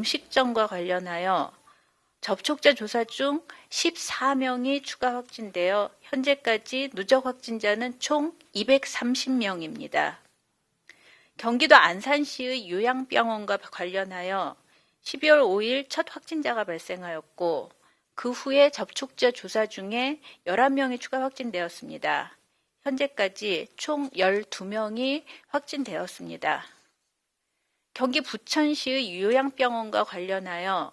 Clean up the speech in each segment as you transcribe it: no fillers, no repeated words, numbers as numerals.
음식점과 관련하여 접촉자 조사 중 14명이 추가 확진되어 현재까지 누적 확진자는 총 230명입니다. 경기도 안산시의 요양병원과 관련하여 12월 5일 첫 확진자가 발생하였고 그 후에 접촉자 조사 중에 11명이 추가 확진되었습니다. 현재까지 총 12명이 확진되었습니다. 경기 부천시의 요양병원과 관련하여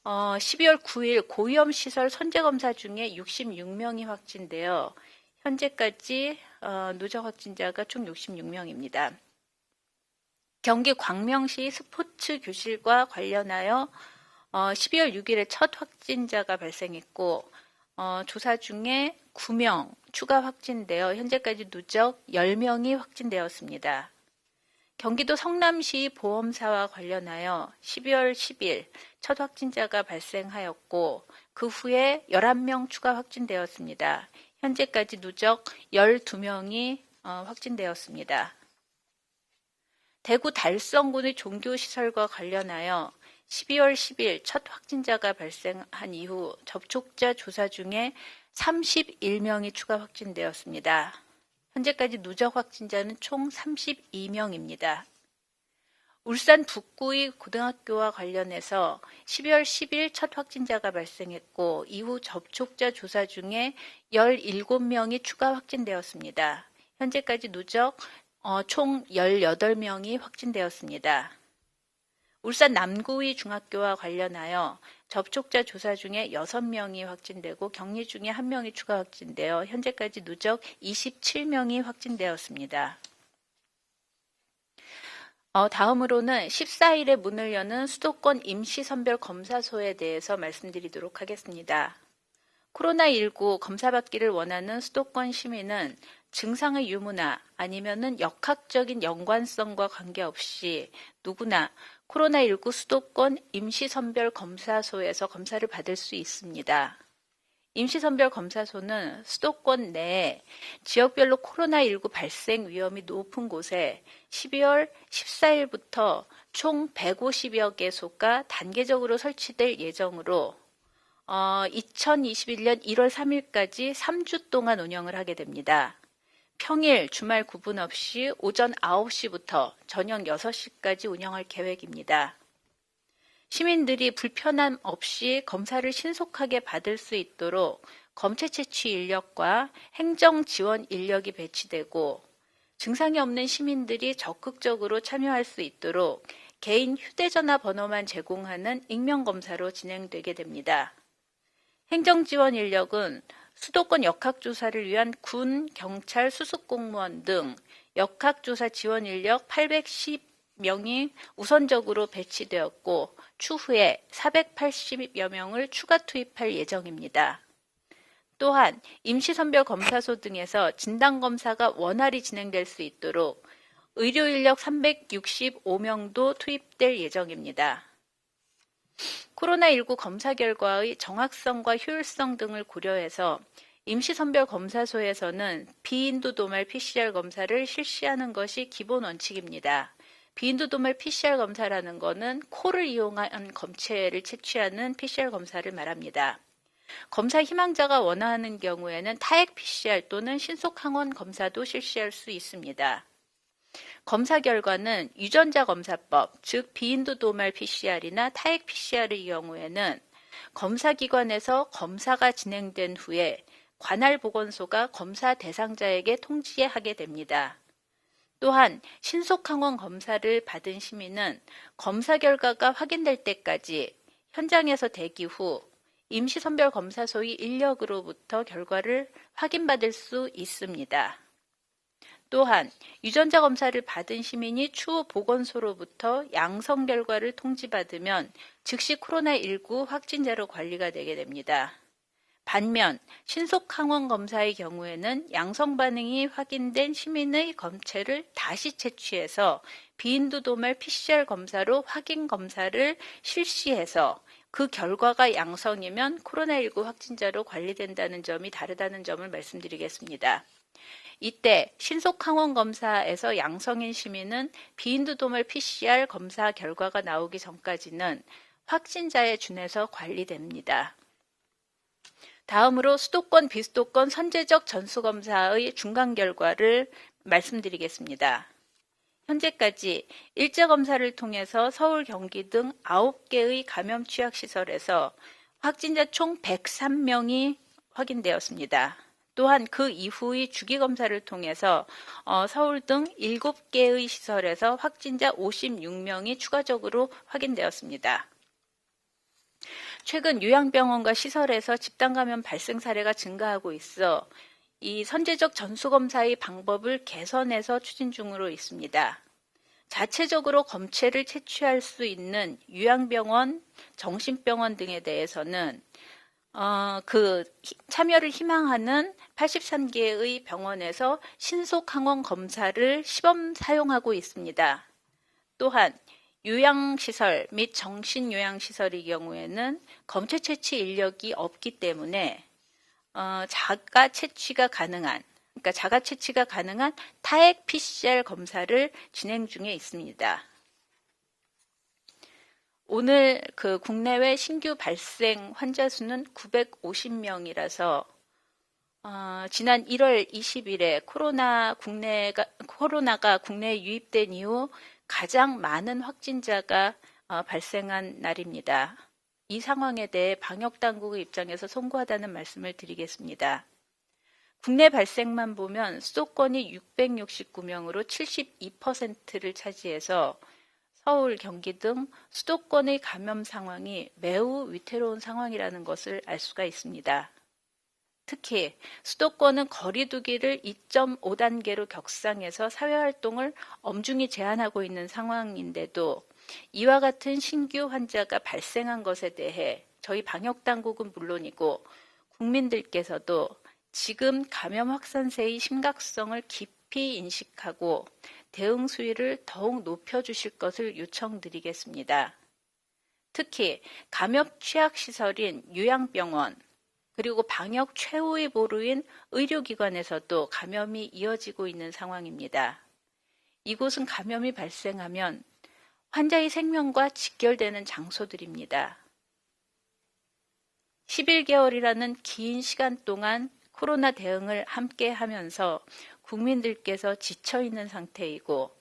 12월 9일 고위험시설 선제검사 중에 66명이 확진되어 현재까지 누적 확진자가 총 66명입니다. 경기 광명시 스포츠 교실과 관련하여 12월 6일에 첫 확진자가 발생했고 조사 중에 9명 추가 확진되어 현재까지 누적 10명이 확진되었습니다. 경기도 성남시 보험사와 관련하여 12월 10일 첫 확진자가 발생하였고 그 후에 11명 추가 확진되었습니다. 현재까지 누적 12명이 확진되었습니다. 대구 달성군의 종교시설과 관련하여 12월 10일 첫 확진자가 발생한 이후 접촉자 조사 중에 31명이 추가 확진되었습니다. 현재까지 누적 확진자는 총 32명입니다. 울산 북구의 고등학교와 관련해서 12월 10일 첫 확진자가 발생했고 이후 접촉자 조사 중에 17명이 추가 확진되었습니다. 현재까지 누적 총 18명이 확진되었습니다. 울산 남구의 중학교와 관련하여 접촉자 조사 중에 6명이 확진되고 격리 중에 1명이 추가 확진되어 현재까지 누적 27명이 확진되었습니다. 다음으로는 14일에 문을 여는 수도권 임시선별검사소에 대해서 말씀드리도록 하겠습니다. 코로나19 검사받기를 원하는 수도권 시민은 증상의 유무나 아니면은 역학적인 연관성과 관계없이 누구나 코로나19 수도권 임시선별검사소에서 검사를 받을 수 있습니다. 임시선별검사소는 수도권 내에 지역별로 코로나19 발생 위험이 높은 곳에 12월 14일부터 총 150여 개소가 단계적으로 설치될 예정으로 2021년 1월 3일까지 3주 동안 운영을 하게 됩니다. 평일, 주말 구분 없이 오전 9시부터 저녁 6시까지 운영할 계획입니다. 시민들이 불편함 없이 검사를 신속하게 받을 수 있도록 검체 채취 인력과 행정 지원 인력이 배치되고 증상이 없는 시민들이 적극적으로 참여할 수 있도록 개인 휴대전화 번호만 제공하는 익명검사로 진행되게 됩니다. 행정지원 인력은 수도권 역학조사를 위한 군, 경찰, 수습공무원 등 역학조사 지원 인력 810명이 우선적으로 배치되었고 추후에 480여 명을 추가 투입할 예정입니다. 또한 임시선별검사소 등에서 진단검사가 원활히 진행될 수 있도록 의료인력 365명도 투입될 예정입니다. 코로나19 검사 결과의 정확성과 효율성 등을 고려해서 임시선별검사소에서는 비인두도말 PCR 검사를 실시하는 것이 기본 원칙입니다. 비인두도말 PCR 검사라는 것은 코를 이용한 검체를 채취하는 PCR 검사를 말합니다. 검사 희망자가 원하는 경우에는 타액 PCR 또는 신속항원 검사도 실시할 수 있습니다. 검사 결과는 유전자 검사법, 즉 비인두도말 PCR이나 타액 PCR의 경우에는 검사기관에서 검사가 진행된 후에 관할 보건소가 검사 대상자에게 통지하게 됩니다. 또한 신속항원 검사를 받은 시민은 검사 결과가 확인될 때까지 현장에서 대기 후 임시선별검사소의 인력으로부터 결과를 확인받을 수 있습니다. 또한 유전자 검사를 받은 시민이 추후 보건소로부터 양성 결과를 통지받으면 즉시 코로나19 확진자로 관리가 되게 됩니다. 반면 신속항원 검사의 경우에는 양성 반응이 확인된 시민의 검체를 다시 채취해서 비인두도말 PCR 검사로 확인 검사를 실시해서 그 결과가 양성이면 코로나19 확진자로 관리된다는 점이 다르다는 점을 말씀드리겠습니다. 이때 신속항원 검사에서 양성인 시민은 비인두도말 PCR 검사 결과가 나오기 전까지는 확진자에 준해서 관리됩니다. 다음으로 수도권, 비수도권 선제적 전수검사의 중간 결과를 말씀드리겠습니다. 현재까지 일제검사를 통해서 서울, 경기 등 9개의 감염 취약시설에서 확진자 총 103명이 확인되었습니다. 또한 그 이후의 주기검사를 통해서 서울 등 7개의 시설에서 확진자 56명이 추가적으로 확인되었습니다. 최근 요양병원과 시설에서 집단감염 발생 사례가 증가하고 있어 이 선제적 전수검사의 방법을 개선해서 추진 중으로 있습니다. 자체적으로 검체를 채취할 수 있는 요양병원, 정신병원 등에 대해서는 참여를 희망하는 83개의 병원에서 신속항원 검사를 시범 사용하고 있습니다. 또한 요양시설 및 정신요양시설의 경우에는 검체 채취 인력이 없기 때문에 자가 채취가 가능한 타액 PCR 검사를 진행 중에 있습니다. 오늘 국내외 신규 발생 환자 수는 950명이라서 지난 1월 20일에 코로나가 국내에 유입된 이후 가장 많은 확진자가 발생한 날입니다. 이 상황에 대해 방역당국의 입장에서 송구하다는 말씀을 드리겠습니다. 국내 발생만 보면 수도권이 669명으로 72%를 차지해서 서울, 경기 등 수도권의 감염 상황이 매우 위태로운 상황이라는 것을 알 수가 있습니다. 특히 수도권은 거리두기를 2.5단계로 격상해서 사회활동을 엄중히 제한하고 있는 상황인데도 이와 같은 신규 환자가 발생한 것에 대해 저희 방역당국은 물론이고 국민들께서도 지금 감염 확산세의 심각성을 깊이 인식하고 대응 수위를 더욱 높여주실 것을 요청드리겠습니다. 특히 감염 취약시설인 요양병원 그리고 방역 최후의 보루인 의료기관에서도 감염이 이어지고 있는 상황입니다. 이곳은 감염이 발생하면 환자의 생명과 직결되는 장소들입니다. 11개월이라는 긴 시간 동안 코로나 대응을 함께 하면서 국민들께서 지쳐있는 상태이고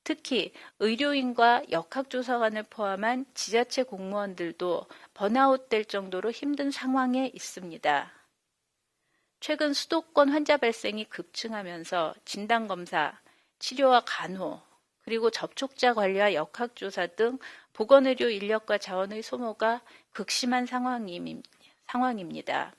특히 의료인과 역학조사관을 포함한 지자체 공무원들도 번아웃될 정도로 힘든 상황에 있습니다. 최근 수도권 환자 발생이 급증하면서 진단검사, 치료와 간호, 그리고 접촉자 관리와 역학조사 등 보건의료 인력과 자원의 소모가 극심한 상황입니다.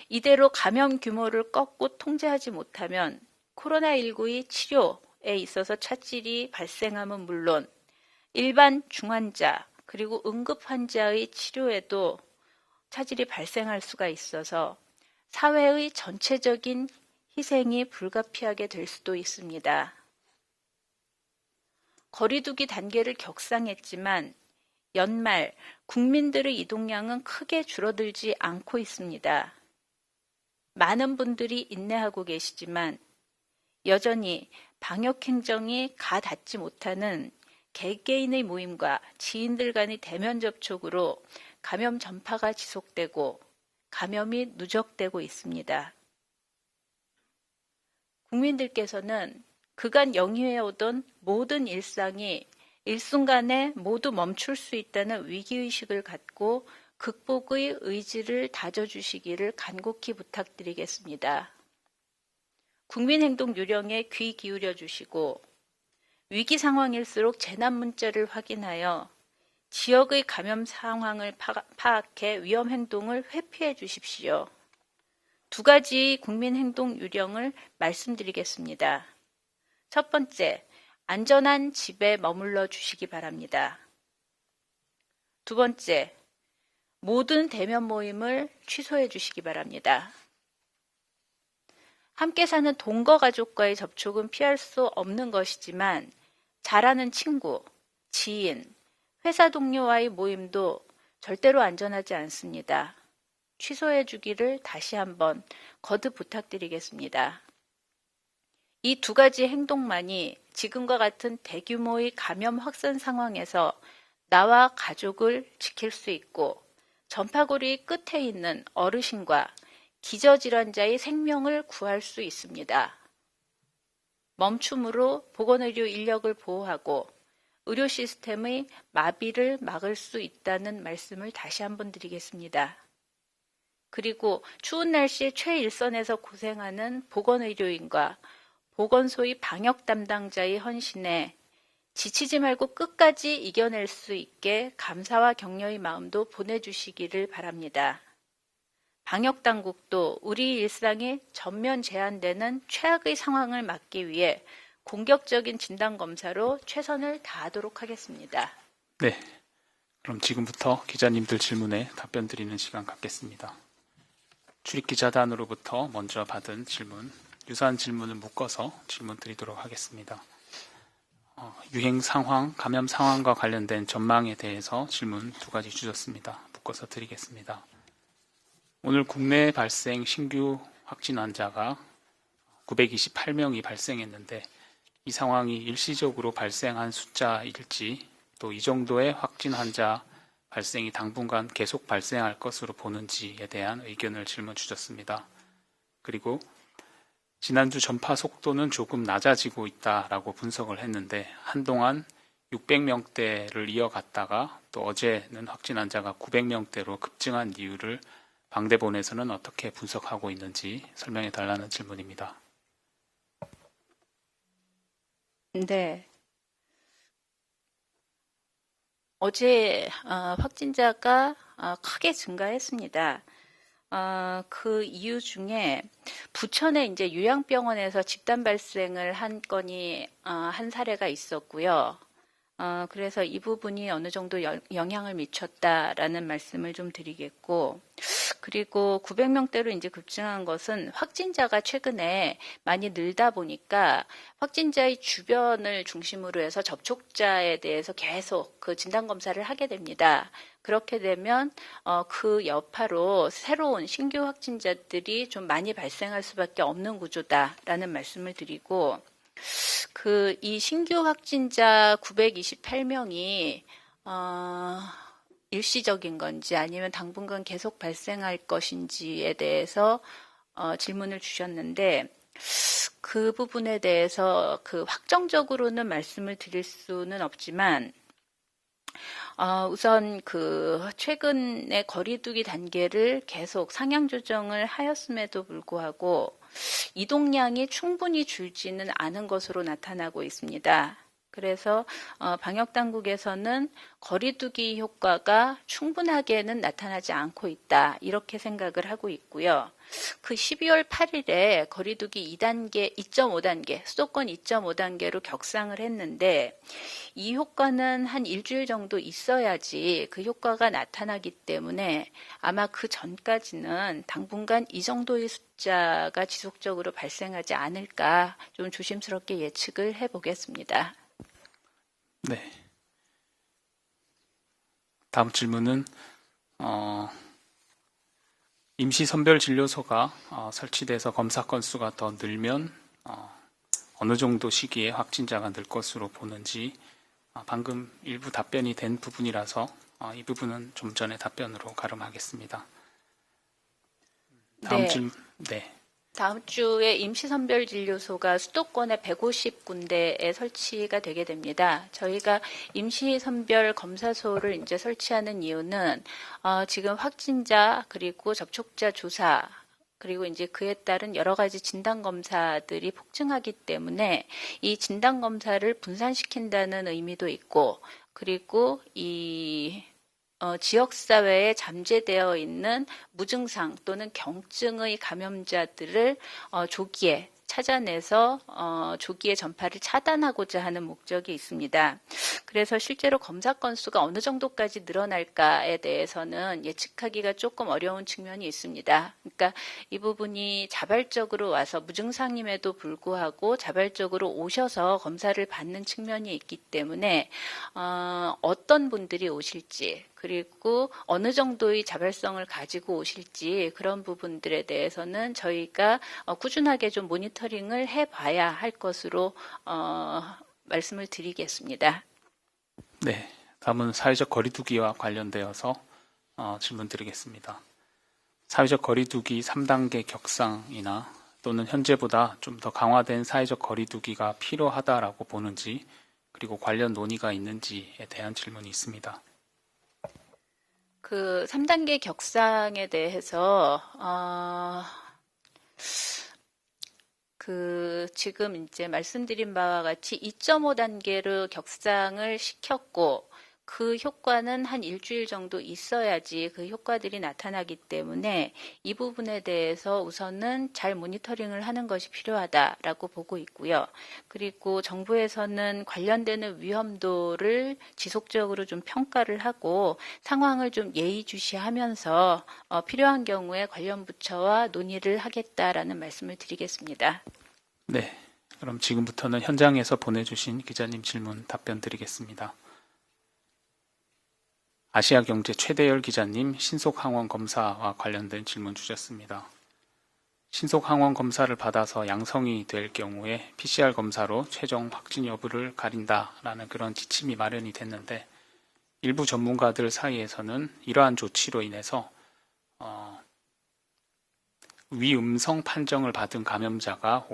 이대로 감염 규모를 꺾고 통제하지 못하면 코로나19의 치료에 있어서 차질이 발생함은 물론 일반 중환자 그리고 응급환자의 치료에도 차질이 발생할 수가 있어서 사회의 전체적인 희생이 불가피하게 될 수도 있습니다. 거리두기 단계를 격상했지만 연말 국민들의 이동량은 크게 줄어들지 않고 있습니다. 많은 분들이 인내하고 계시지만 여전히 방역 행정이 가닿지 못하는 개개인의 모임과 지인들 간의 대면 접촉으로 감염 전파가 지속되고 감염이 누적되고 있습니다. 국민들께서는 그간 영위해오던 모든 일상이 일순간에 모두 멈출 수 있다는 위기의식을 갖고 극복의 의지를 다져주시기를 간곡히 부탁드리겠습니다. 국민행동 요령에 귀 기울여 주시고 위기 상황일수록 재난 문자를 확인하여 지역의 감염 상황을 파악해 위험 행동을 회피해 주십시오. 두 가지 국민행동 요령을 말씀드리겠습니다. 첫 번째, 안전한 집에 머물러 주시기 바랍니다. 두 번째, 모든 대면 모임을 취소해 주시기 바랍니다. 함께 사는 동거 가족과의 접촉은 피할 수 없는 것이지만 잘 아는 친구, 지인, 회사 동료와의 모임도 절대로 안전하지 않습니다. 취소해 주기를 다시 한번 거듭 부탁드리겠습니다. 이 두 가지 행동만이 지금과 같은 대규모의 감염 확산 상황에서 나와 가족을 지킬 수 있고 전파고리 끝에 있는 어르신과 기저질환자의 생명을 구할 수 있습니다. 멈춤으로 보건의료 인력을 보호하고 의료 시스템의 마비를 막을 수 있다는 말씀을 다시 한번 드리겠습니다. 그리고 추운 날씨에 최일선에서 고생하는 보건의료인과 보건소의 방역 담당자의 헌신에 지치지 말고 끝까지 이겨낼 수 있게 감사와 격려의 마음도 보내주시기를 바랍니다. 방역 당국도 우리 일상에 전면 제한되는 최악의 상황을 막기 위해 공격적인 진단검사로 최선을 다하도록 하겠습니다. 네, 그럼 지금부터 기자님들 질문에 답변 드리는 시간 갖겠습니다. 출입기자단으로부터 먼저 받은 질문, 유사한 질문을 묶어서 질문 드리도록 하겠습니다. 유행 상황, 감염 상황과 관련된 전망에 대해서 질문 두 가지 주셨습니다. 묶어서 드리겠습니다. 오늘 국내 발생 신규 확진 환자가 928명이 발생했는데 이 상황이 일시적으로 발생한 숫자일지 또 이 정도의 확진 환자 발생이 당분간 계속 발생할 것으로 보는지에 대한 의견을 질문 주셨습니다. 그리고 지난주 전파 속도는 조금 낮아지고 있다라고 분석을 했는데 한동안 600명대를 이어갔다가 또 어제는 확진 환자가 900명대로 급증한 이유를 방대본에서는 어떻게 분석하고 있는지 설명해 달라는 질문입니다. 네. 어제 확진자가 크게 증가했습니다. 그 이유 중에 부천에 이제 요양병원에서 집단 발생을 한 건이 한 사례가 있었고요. 그래서 이 부분이 어느 정도 영향을 미쳤다라는 말씀을 좀 드리겠고, 그리고 900명대로 이제 급증한 것은 확진자가 최근에 많이 늘다 보니까 확진자의 주변을 중심으로 해서 접촉자에 대해서 계속 그 진단검사를 하게 됩니다. 그렇게 되면 그 여파로 새로운 신규 확진자들이 좀 많이 발생할 수밖에 없는 구조다라는 말씀을 드리고, 이 신규 확진자 928명이 일시적인 건지 아니면 당분간 계속 발생할 것인지에 대해서 질문을 주셨는데, 그 부분에 대해서 확정적으로는 말씀을 드릴 수는 없지만, 우선 최근에 거리두기 단계를 계속 상향 조정을 하였음에도 불구하고 이동량이 충분히 줄지는 않은 것으로 나타나고 있습니다. 그래서 방역당국에서는 거리두기 효과가 충분하게는 나타나지 않고 있다, 이렇게 생각을 하고 있고요. 12월 8일에 거리두기 2단계, 2.5단계, 수도권 2.5단계로 격상을 했는데 이 효과는 한 일주일 정도 있어야지 그 효과가 나타나기 때문에 아마 그 전까지는 당분간 이 정도의 숫자가 지속적으로 발생하지 않을까 좀 조심스럽게 예측을 해보겠습니다. 네. 다음 질문은 임시선별진료소가 설치돼서 검사 건수가 더 늘면 어느 정도 시기에 확진자가 늘 것으로 보는지 방금 일부 답변이 된 부분이라서 이 부분은 좀 전에 답변으로 가름하겠습니다. 다음 질문. 네. 다음 주에 임시선별진료소가 수도권에 150군데에 설치가 되게 됩니다. 저희가 임시선별검사소를 이제 설치하는 이유는 지금 확진자 그리고 접촉자 조사 그리고 이제 그에 따른 여러 가지 진단검사들이 폭증하기 때문에 이 진단검사를 분산시킨다는 의미도 있고, 그리고 지역사회에 잠재되어 있는 무증상 또는 경증의 감염자들을 조기에 찾아내서 조기에 전파를 차단하고자 하는 목적이 있습니다. 그래서 실제로 검사 건수가 어느 정도까지 늘어날까에 대해서는 예측하기가 조금 어려운 측면이 있습니다. 그러니까 이 부분이 자발적으로 와서 무증상임에도 불구하고 자발적으로 오셔서 검사를 받는 측면이 있기 때문에 어떤 분들이 오실지, 그리고 어느 정도의 자발성을 가지고 오실지 그런 부분들에 대해서는 저희가 꾸준하게 좀 모니터링을 해봐야 할 것으로 말씀을 드리겠습니다. 네, 다음은 사회적 거리두기와 관련되어서 질문 드리겠습니다. 사회적 거리두기 3단계 격상이나 또는 현재보다 좀 더 강화된 사회적 거리두기가 필요하다라고 보는지, 그리고 관련 논의가 있는지에 대한 질문이 있습니다. 그 3단계 격상에 대해서 지금 이제 말씀드린 바와 같이 2.5단계로 격상을 시켰고 그 효과는 한 일주일 정도 있어야지 그 효과들이 나타나기 때문에 이 부분에 대해서 우선은 잘 모니터링을 하는 것이 필요하다라고 보고 있고요. 그리고 정부에서는 관련되는 위험도를 지속적으로 좀 평가를 하고 상황을 좀 예의주시하면서 필요한 경우에 관련 부처와 논의를 하겠다라는 말씀을 드리겠습니다. 네, 그럼 지금부터는 현장에서 보내주신 기자님 질문 답변 드리겠습니다. 아시아경제 최대열 기자님 신속항원 검사와 관련된 질문 주셨습니다. 신속항원 검사를 받아서 양성이 될 경우에 PCR 검사로 최종 확진 여부를 가린다라는 그런 지침이 마련이 됐는데, 일부 전문가들 사이에서는 이러한 조치로 인해서 위음성 판정을 받은 감염자가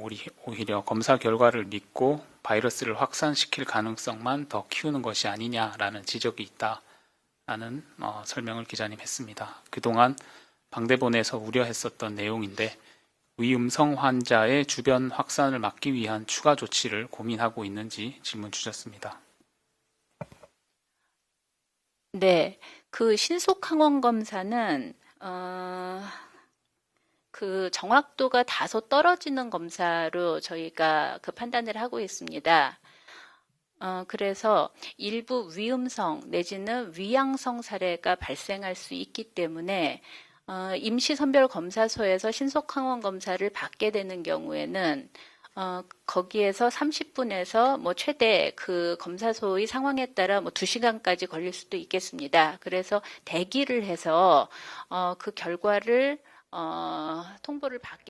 오히려 검사 결과를 믿고 바이러스를 확산시킬 가능성만 더 키우는 것이 아니냐라는 지적이 있다라는 설명을 기자님 했습니다. 그동안 방대본에서 우려했었던 내용인데, 위음성 환자의 주변 확산을 막기 위한 추가 조치를 고민하고 있는지 질문 주셨습니다. 네, 그 신속항원 검사는 그 정확도가 다소 떨어지는 검사로 저희가 그 판단을 하고 있습니다. 그래서 일부 위음성 내지는 위양성 사례가 발생할 수 있기 때문에 임시선별검사소에서 신속항원 검사를 받게 되는 경우에는 거기에서 30분에서 뭐 최대 그 검사소의 상황에 따라 뭐 2시간까지 걸릴 수도 있겠습니다. 그래서 대기를 해서 그 결과를 통보를 받게